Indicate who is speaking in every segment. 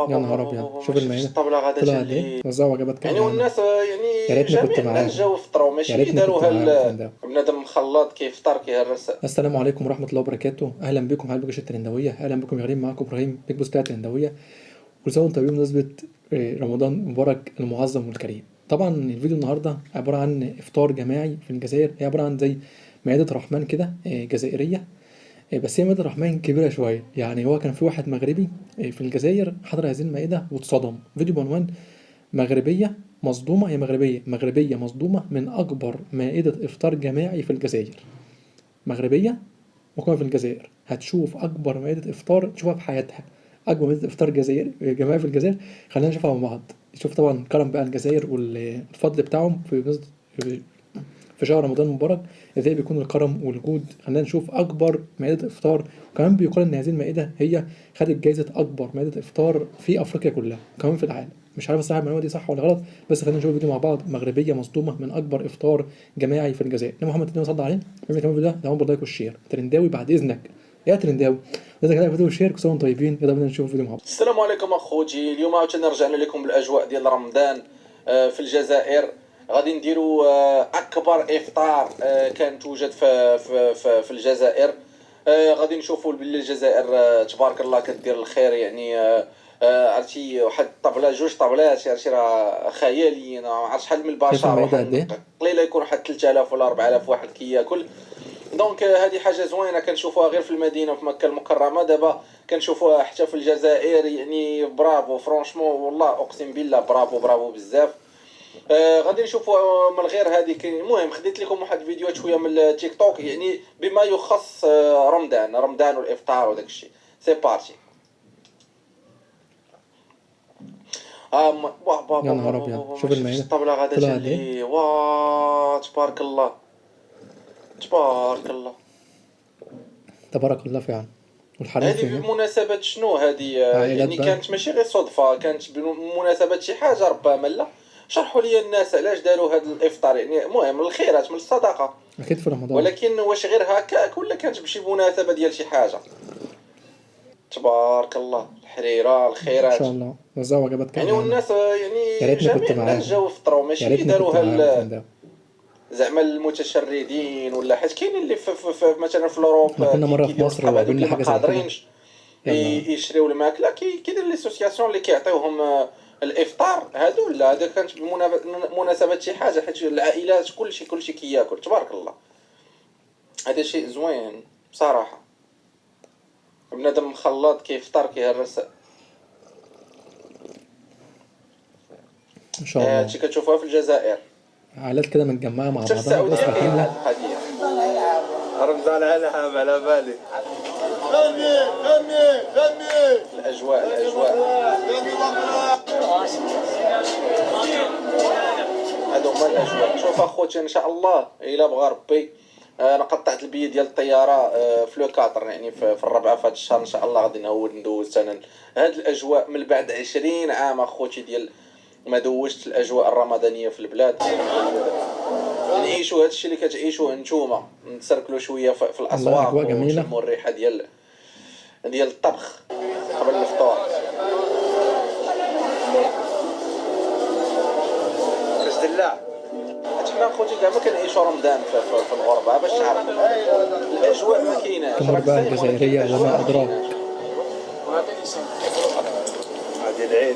Speaker 1: يا نهار ابيض، شوف
Speaker 2: شفتش
Speaker 1: المائده
Speaker 2: الطبلة غادا
Speaker 1: طلع قد ايه،
Speaker 2: اللي
Speaker 1: وزعوا وجبات كام
Speaker 2: يعني،
Speaker 1: معانا.
Speaker 2: والناس
Speaker 1: يا
Speaker 2: يعني
Speaker 1: ريتني كنت
Speaker 2: جميع الناس
Speaker 1: معاهم،
Speaker 2: جاو يفطروا،
Speaker 1: يا
Speaker 2: ماشي كي
Speaker 1: ريتني كنت
Speaker 2: داروها
Speaker 1: معاهم في النداوه.
Speaker 2: بنادم مخلط كيفطر كيهرس.
Speaker 1: السلام عليكم ورحمه الله وبركاته، اهلا بكم على بوجه الترندويه، اهلا بكم يا غريم، معاكم ابراهيم بيج بوس بتاع الترندويه. كل سنه وانتم طيبين بمناسبه رمضان مبارك المعظم والكريم. طبعا الفيديو النهارده عباره عن افطار جماعي في الجزائر، هي عباره عن زي مائده رحمن كده جزائريه. بس هي مائده رحمن كبيره شويه، يعني هو كان في واحد مغربي في الجزائر حضر هذه المائده واتصدم. فيديو بعنوان مغربية مصدومة، هي مغربية مصدومة من أكبر مائدة إفطار جماعي في الجزائر. مغربية مقيمة في الجزائر هتشوف أكبر مائدة إفطار تشوفها في حياتها، أكبر مائدة إفطار جزائري جماعي في الجزائر. خلينا نشوفها مع بعض، نشوف طبعا كرم بقى الجزائر والفضل بتاعهم في شهر رمضان المبارك، ازاي بيكون الكرم والجود. خلينا نشوف اكبر مائده افطار، وكمان بيقال ان هذه المائده هي خدت جائزه اكبر مائده افطار في افريقيا كلها وكمان في العالم. مش عارف الصراحه المعلومه دي صح ولا غلط، بس خلينا نشوف فيديو مع بعض. مغربيه مصدومه من اكبر افطار جماعي في الجزائر. يا محمد تدينا صلى عليه، بما كمان فيديو ده باللايك والشير. ترنداوي بعد اذنك يا ترنداوي، لازم كده فيديو والشير. كل سنه وانتم طيبين، يلا بينا نشوف الفيديو مع بعض.
Speaker 2: السلام عليكم اخوتي، اليوم عاوتاني رجعنا لكم بالاجواء ديال رمضان في الجزائر. غادي نديروا اكبر افطار كان توجد في الجزائر. غادي نشوفوا بلي الجزائر تبارك الله كدير الخير، يعني عرفتي واحد الطبله جوج طبلات، عرفتي راه خياليين. ما عرفتش شحال من
Speaker 1: شايف
Speaker 2: البشر،
Speaker 1: المائده قد
Speaker 2: واحد
Speaker 1: ايه؟
Speaker 2: قليله يكون واحد 3000 ولا 4000 واحد كياكل. دونك هذه حاجه زوينه كنشوفوها غير في المدينه في مكه المكرمه، دابا كنشوفوها حتى في الجزائر. يعني برافو فرانشمون، والله اقسم بالله برافو برافو بزاف. غادي نشوفوا من غير هذه المهم خديت لكم واحد فيديوهات شويه من التيك توك، يعني بما يخص رمضان والافطار وداك الشيء. سي بارتي. واه
Speaker 1: يا نهار ابيض،
Speaker 2: ما
Speaker 1: شوف
Speaker 2: شفتش
Speaker 1: المائده
Speaker 2: الطبله غادا
Speaker 1: طلع قد ايه.
Speaker 2: اللي واه تبارك الله تبارك الله.
Speaker 1: تبارك الله فعلا. والحريم
Speaker 2: هذه
Speaker 1: فين؟
Speaker 2: بمناسبة شنو هذه؟
Speaker 1: عائلات
Speaker 2: يعني
Speaker 1: بقى.
Speaker 2: كانت ماشي غير صدفة، كانت بمناسبة شي حاجة ربما. لا، شرحوا لي الناس علاش داروا هذا الافطار، يعني المهم الخيرات من الصدقة.
Speaker 1: اكيد في رمضان.
Speaker 2: ولكن واش غير هكاك ولا كانت بشي مناسبة ديال شي حاجة؟ تبارك الله، الحريرة
Speaker 1: ان
Speaker 2: الخيرات.
Speaker 1: شاء الله وزعوا وجبات كام
Speaker 2: يعني
Speaker 1: معانا.
Speaker 2: والناس
Speaker 1: يا
Speaker 2: يعني
Speaker 1: ريتني كنت
Speaker 2: جميع الناس
Speaker 1: معاهم،
Speaker 2: جاو يفطروا،
Speaker 1: يا
Speaker 2: ماشي
Speaker 1: ريتني كنت
Speaker 2: داروها
Speaker 1: معاهم في النداوة.
Speaker 2: زعما المتشردين، ولا حيت كاينين اللي في مثلا في الاوروب
Speaker 1: احنا كنا مرة في
Speaker 2: كيديروا
Speaker 1: مصر
Speaker 2: الصحاب هذوك
Speaker 1: وقابلنا
Speaker 2: اللي ما
Speaker 1: حاجة زي كده.
Speaker 2: قادرينش
Speaker 1: يلا.
Speaker 2: يشريو الماكله، كيدير لي سوسياسيون اللي كيعطيوهم الافطار هادو. لا، هذا كانت بمناسبه شي حاجه، حيت العائلات كلشي كياكل تبارك الله. هذا شيء زوين بصراحه، بنادم مخلط كيفطر كيهرس.
Speaker 1: ان شاء الله.
Speaker 2: هادشي كتشوفوها في الجزائر،
Speaker 1: عائلات كده متجمعة مع
Speaker 2: حتى في
Speaker 1: بعضها
Speaker 2: السعوديه
Speaker 1: أسرة
Speaker 2: كاين
Speaker 1: كاملة.
Speaker 2: هاد القضيه.
Speaker 3: رمضان على حاب على بالي. غني
Speaker 2: الاجواء هادو هما الاجواء. شوف اخوتي ان شاء الله الا بغى ربي، انا قطعت البي ديال الطياره في لو 4، يعني في الرابعه في هذا الشهر ان شاء الله. غادي نهود ندوز انا هاد الاجواء من بعد 20 عام اخوتي، ديال ما دوزت الاجواء الرمضانيه في البلاد. نعيشوا هاد الشيء اللي كتعيشوه نتوما، نتسركلوا شويه في
Speaker 1: والله أجواء
Speaker 2: الاسواق
Speaker 1: جميلة.
Speaker 2: ونشموا الريحه ديال الطبخ قبل الفطور.
Speaker 3: باش دلع.
Speaker 2: حيت حنا خوتي كاع ما كنعيشوا رمضان في الغربه، باش تعرف الاجواء ما كايناش.
Speaker 1: التمر
Speaker 2: راك
Speaker 1: بقى
Speaker 2: صايم ولكن
Speaker 1: الجزائرية
Speaker 2: الاجواء
Speaker 1: وما
Speaker 2: ما
Speaker 1: أدراك.
Speaker 2: كايناش.
Speaker 3: هادي العين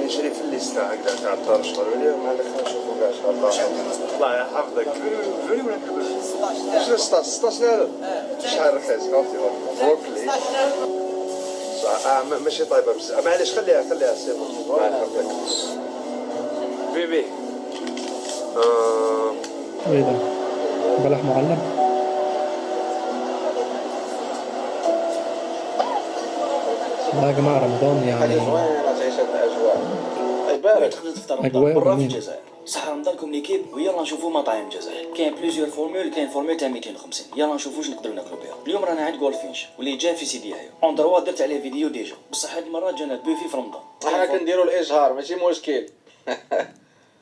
Speaker 3: نشري في الليستا هكذا تاع الطرش اليوم. هذاك نشوفو كاع شحال الله يحفظك. فيني ولا شنو 16 شحال رخيص عرفتي بروكلي. ماشي طايبه بزاف. معليش خليها سي الله يحفظك بيبي.
Speaker 1: إيه ده؟ بلح معلب. والله يا جماعة رمضان
Speaker 2: حاجه
Speaker 1: يعني
Speaker 2: زوينه تعيش هاد الاجواء. يبارك.
Speaker 4: تقدر تفطر رمضان
Speaker 1: أجواء
Speaker 4: برا في
Speaker 1: جميلة.
Speaker 4: الجزائر. صح رمضانكم ليكيب، ويلا نشوفوا مطاعم الجزائر. كاين بليزيور فورمول، كاين فورمول تاع 250. يلا نشوفوا واش نقدروا ناكلوا بها. اليوم رانا عند غولفينش واللي جا في سيدي يحيى. اون دروا درت عليه فيديو ديجا، بصح هاد المره جانا بوفي في رمضان.
Speaker 2: حنا كنديروا الاجهار ماشي مشكل.
Speaker 4: تاع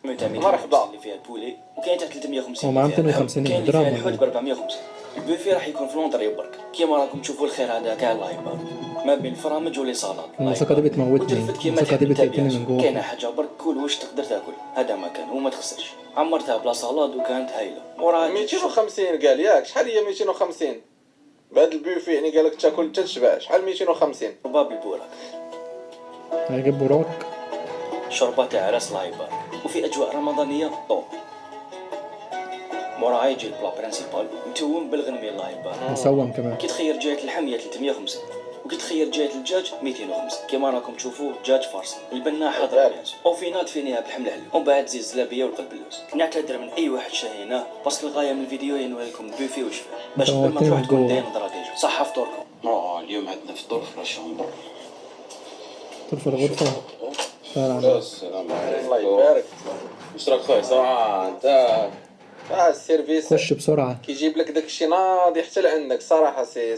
Speaker 4: 250
Speaker 2: مرحبا.
Speaker 4: اللي فيها البولي، وكاين تاع 350
Speaker 1: هو معاه
Speaker 4: اللي فيها
Speaker 1: 250
Speaker 4: كاين اللي فيها
Speaker 1: درهم ولا
Speaker 4: الحوت
Speaker 1: إيه؟
Speaker 4: ب 450. البوفي راح يكون في لونطري برك، كيما راكم تشوفوا الخير هذا كاع الله يبارك، ما بين الفرامج ولي صالات.
Speaker 1: الموسيقى دي بتموتني،
Speaker 4: وترفد كيما
Speaker 1: الموسيقى دي
Speaker 4: تحب انت
Speaker 1: بتقتلني
Speaker 4: بيان
Speaker 1: من
Speaker 4: سور.
Speaker 1: جوه.
Speaker 4: كاينه حاجه برك كل واش تقدر تاكل، هذا مكان وما تخسرش. عمرتها بلا صالاد وكانت هايله. وراها
Speaker 2: 250 قال ياك، شحال هي 250 بهذا البوفي؟ يعني قالك تاكل حتى تشبع، شحال 250؟
Speaker 4: رباب البوراك،
Speaker 1: هيجيب براك.
Speaker 4: شوربه تاع راس الله يبارك، وفي اجواء رمضانيه طوب. موراها يجي البلا برينسيبال متوم بالغنمي الله يبارك.
Speaker 1: مسوم كمان.
Speaker 4: كي تخير جهه اللحم هي 350، وكي تخير جهه الدجاج 250. كيما راكم تشوفوا دجاج فارسي، البنه حاضره بيان سور، وفينا تفينيها بالحمل حلو، ومن بعد زيت الزلابيه والقلب اللوز. نعتذر من اي واحد شاهيناه، باسكو الغايه من الفيديو هي نوري لكم البوفي واش فيه، باش قبل ما تروح تكون داير نظره ديجا. صحه فطوركم.
Speaker 5: اليوم عندنا فطور في الشامبر.
Speaker 1: طرف الغرفة.
Speaker 5: السلام
Speaker 2: الله
Speaker 5: عليكم.
Speaker 2: يبارك.
Speaker 5: واش راك خويا صراحة انت؟
Speaker 2: السيرفيس
Speaker 1: خش بسرعة.
Speaker 2: كيجيب لك داكشي ناضي حتى لعندك صراحه. سي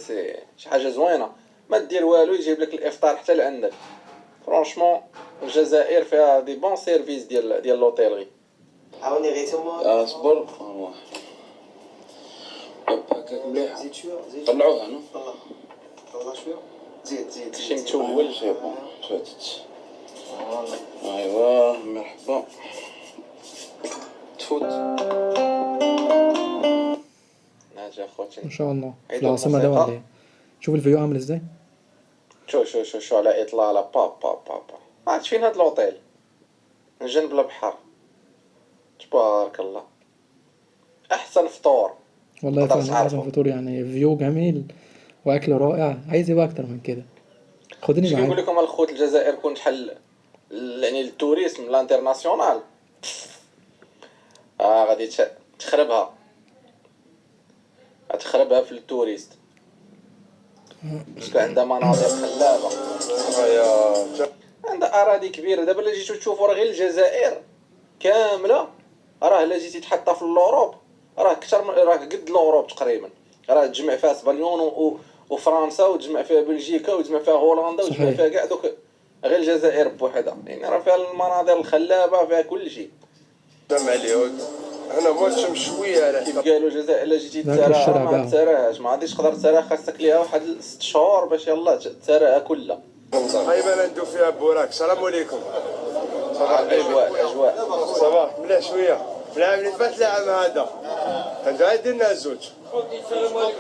Speaker 2: شي حاجه زوينه، ما دير والو يجيب لك الافطار حتى لعندك. فرانشمون الجزائر فيها دي بون سيرفيس ديال لوطيلغي.
Speaker 3: عاوني غير تما.
Speaker 5: اصبر هكاك مليح.
Speaker 3: زيد شويه، زيد
Speaker 5: طلعوها انا.
Speaker 3: طلع شويه. زيد
Speaker 2: شي متول.
Speaker 5: سي بون فاتت. ايوا مرحبا. تفوت.
Speaker 2: ناجي اخوتي.
Speaker 1: ما شاء الله. في
Speaker 2: عيدوا
Speaker 1: العاصمة ده
Speaker 2: الموسيقى.
Speaker 1: ولا ايه؟ شوف الفيو عامل ازاي.
Speaker 2: شو على اطلالة با ما عرفتش فين هاد لوطيل، من جنب البحر. تبارك الله، احسن فطور.
Speaker 1: والله
Speaker 2: مقدرش
Speaker 1: فعلا احسن
Speaker 2: عارفه.
Speaker 1: فطور، يعني فيو جميل واكل رائع. عايز ايه بقى اكتر من كده؟ خدني
Speaker 2: اش كنقول
Speaker 1: معاك.
Speaker 2: لكم الخوت، الجزائر كنت حل يعني التوريزم الانترناسيونال. غادي تخربها في التوريست، باسكو عندها مناظر خلابه، عندها اراضي كبيره. دابا الا جيتو تشوفوا راه غير الجزائر كامله، راه الا جيتي تحطها في الاوروب راه اكثر من راه قد الاوروب تقريبا. راه تجمع فيها اسبانيون وفرنسا، وتجمع فيها بلجيكا، وتجمع فيها هولندا، وتجمع
Speaker 1: صحيح.
Speaker 2: فيها كاع دوك. غير الجزائر بوحدها يعني راه فيها المناظر الخلابه، فيها كل شيء.
Speaker 3: دم عليه. انا بغيت شويه على
Speaker 2: كيف قالوا الجزائر الا جيتي
Speaker 1: ذاك
Speaker 2: تسارع
Speaker 1: الشارع
Speaker 2: ما
Speaker 1: بقى.
Speaker 2: تسارعهاش، ما غاديش تقدر تسارع، خاصك ليها واحد 6 شهور باش يلا تسارعها كلها.
Speaker 3: طيب انا ندو فيها بوراك. السلام عليكم.
Speaker 2: الاجواء
Speaker 3: صباح مليح شويه. العام اللي فات العام هذا هذا درنا زوج.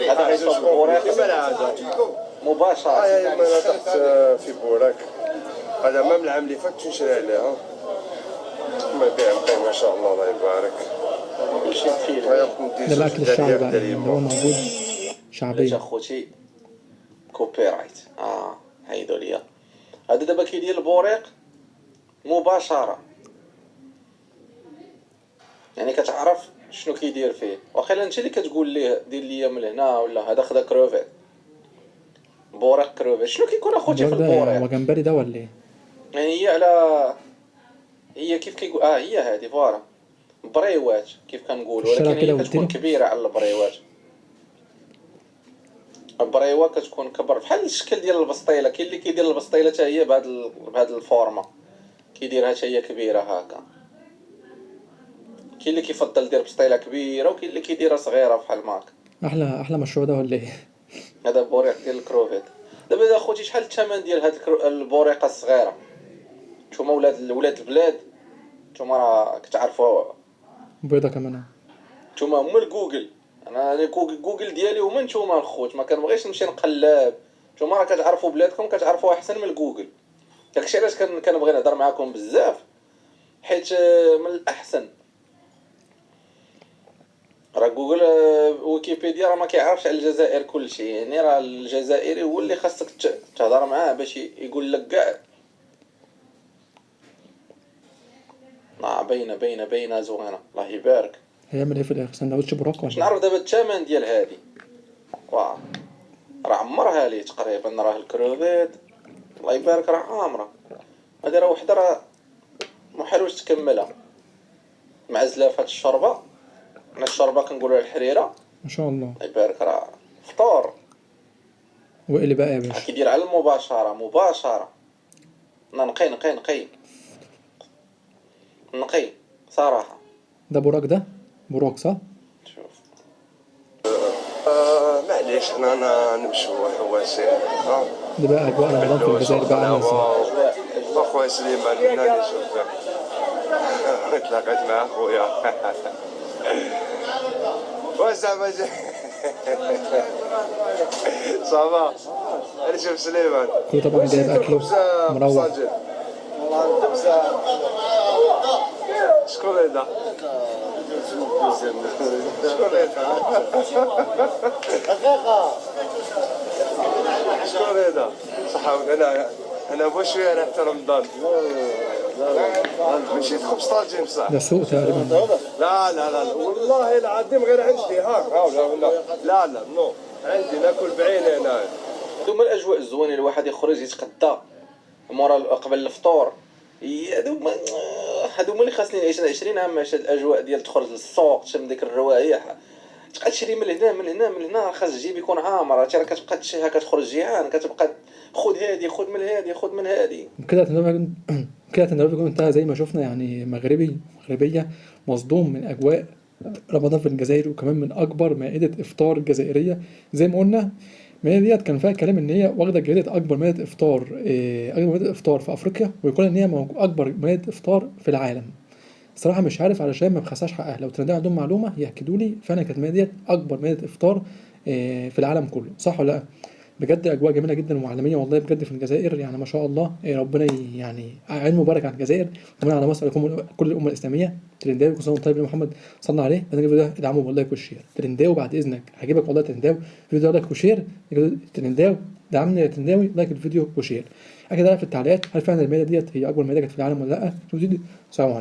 Speaker 2: هذا غيصوب بوراق
Speaker 3: كيما العاده.
Speaker 2: مباشره.
Speaker 3: انا تحت في بوراك. هذا ما من العام اللي فات تنشري عليها. ما بيع مقيم ما شاء الله، الله يبارك.
Speaker 2: كلشي مفيد.
Speaker 1: ده الاكل الشعبي بقى اللي هو موجود
Speaker 2: بلاش
Speaker 1: شعبي.
Speaker 2: اخوتي كوبي رايت. هايدو ليا هذا دابا كيدير البوريق مباشره، يعني كتعرف شنو كيدير فيه. واخيلا انت اللي كتقول ليه دير ليا من هنا، ولا هذا خدا كروفيت، بوريق كروفيت. شنو كيكون اخوتي في
Speaker 1: الراجل ده هو
Speaker 2: البوريق؟
Speaker 1: جمبري ده ولا ايه؟
Speaker 2: يعني هي كيف كيقول هي هذه فوالا بريوات كيف كنقولوا،
Speaker 1: الشارع
Speaker 2: ولكن
Speaker 1: كده
Speaker 2: هي
Speaker 1: قلت
Speaker 2: كتكون
Speaker 1: لي؟
Speaker 2: كبيره على البريوات. البريوه كتكون كبر بحال الشكل ديال البسطيله. كاين اللي كيدير البسطيله حتى هي بهاد الفورمه، كيديرها حتى هي كبيره هكا. كاين اللي كيفضل يدير بسطيله كبيره، وكاين اللي كيديرها صغيره بحال ماك.
Speaker 1: احلى مشروع ده ولا ايه؟
Speaker 2: هذا بوريق ديال الكروفيت. دابا اذا خوتي شحال الثمن ديال هاد البوريقه الصغيره؟ نتوما ولاد البلاد، نتوما راه كتعرفوا،
Speaker 1: بيضة كمان.
Speaker 2: نتوما هما الجوجل. انا جوجل ديالي هما نتوما الخوت، ما كنبغيش نمشي نقلب. نتوما راه كتعرفوا بلادكم، كتعرفوا احسن من الجوجل. داكشي علاش كنبغي نهضر معكم بزاف، حيت من الاحسن. راه جوجل ويكيبيديا راه ما كيعرفش على الجزائر كلشي، يعني راه الجزائري هو اللي خاصك تهضر معاه باش يقول لك كاع. باينه زوينه، الله يبارك.
Speaker 1: هيعمل ايه في الاخر؟ سندوتش براك
Speaker 2: باش
Speaker 1: ولا؟
Speaker 2: نعرف دابا الثمن ديال هادي. واه راه عمرها لي تقريبا، راه الكروفيت الله يبارك راه عامره. هادي راه وحده راه محالوش تكملها مع زلافه الشوربه. انا الشوربه كنقولوا الحريره.
Speaker 1: ما شاء الله.
Speaker 2: الله يبارك راه فطور.
Speaker 1: وايه اللي بقى يا باشا؟
Speaker 2: كيدير على مباشره. نقي صراحه.
Speaker 1: ده براك ده؟ براك صح؟
Speaker 2: شوف
Speaker 3: معليش حنا نمشيو حواسي.
Speaker 1: ده بقى اجواء رمضان في الجزائر بقى عامله ازاي.
Speaker 3: اخويا سليمان هنا نشوف تلاقيت مع اخويا وزعما صافا انا شوف سليمان
Speaker 1: كله طبعا جايب اكله مروح.
Speaker 3: شكون هذا؟ شكون هذا؟ صحاوي انا بوشوي انا حتى رمضان مشيت خبز طاجين بصح.
Speaker 1: ده سوق تقريبا.
Speaker 3: لا والله العظيم غير عندي هاك لا نو عندي ناكل بعيني انا.
Speaker 2: هذوما الاجواء الزوينه الواحد يخرج يتغدى مورا قبل الفطور. هذوما اللي خاصني نعيش 20 عام عاش هاد الاجواء ديال تخرج للسوق تشم ديك الروائح تبقى تشري من هنا خاص الجيب يكون عامر. راه كتبقى تشيها كتخرج جيعان كتبقى خذ هادي خذ من هادي
Speaker 1: كده تندرب يكون انتهى زي ما شفنا، يعني مغربية مصدوم من أجواء رمضان في الجزائر، وكمان من أكبر مائدة إفطار جزائرية. زي ما قلنا المائدة ديت كان فيها كلام إن هي واخدة جائزة أكبر مائدة إفطار في أفريقيا، ويقول إن هي أكبر مائدة إفطار في العالم. الصراحة مش عارف علشان ما بخساش حقها، لو ترندها عندهم معلومة يأكدوا لي فعلا كانت المائدة ديت أكبر مائدة إفطار في العالم كله، صح ولا لأ؟ بجد اجواء جميله جدا وعالميه والله بجد في الجزائر، يعني ما شاء الله. ربنا يعني عين مبارك على الجزائر ومن على مصر كل الامه الاسلاميه. ترنداوي كل سنه وانت طيب يا محمد، صلى عليه. بعد الفيديو ده ادعمه باللايك والشير. ترنداوي بعد اذنك هجيبك والله. ترنداوي الفيديو ده لايك وشير. ترنداوي دعمني يا ترنداوي، لايك الفيديو وشير. اكيد في التعليقات هل فعلا المائده ديت هي اكبر مائده كانت في العالم ولا لا. سلام عليكم.